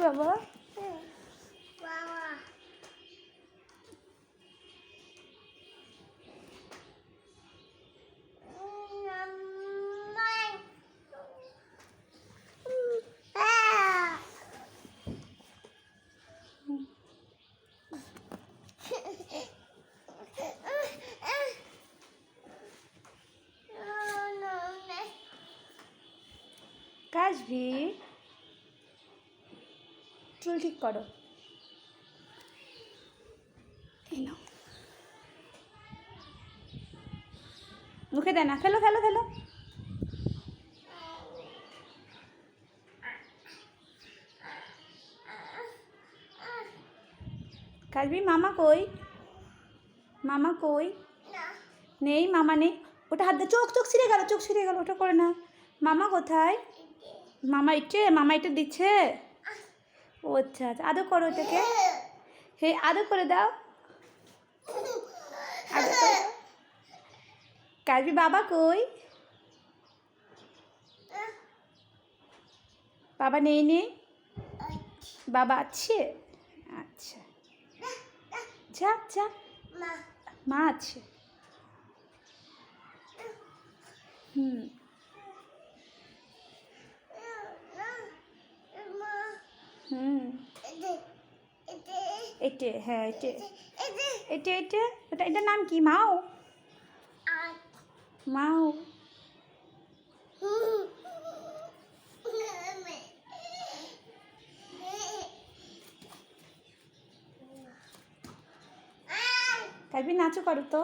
বাবা? কাশবি, চুল ঠিক করো। এই নাও, মুখে দেয় না, ফেলো ফেলো ফেলো। কাশবি, মামা কই? মামা কই? নেই, মামা নেই। ওটা হাত দে, চোখ চোখ ছিঁড়ে গেল, চোখ ছিঁড়ে গেল, ওটা করে না। মামা কোথায়? মামা এটা দিচ্ছে। ও আচ্ছা আচ্ছা, আদর করো ওটাকে। হে, আদর করে দাও, আদর করে দাও। কাশবি, বাবা কই? বাবা নেই নেই, বাবা আছে। আচ্ছা, যা যা, মা আছে। হুম হুম, এটে, হ্যাঁ এটে, এটার নাম কি? মাও, মাও। কাশবি, নাচো করো তো।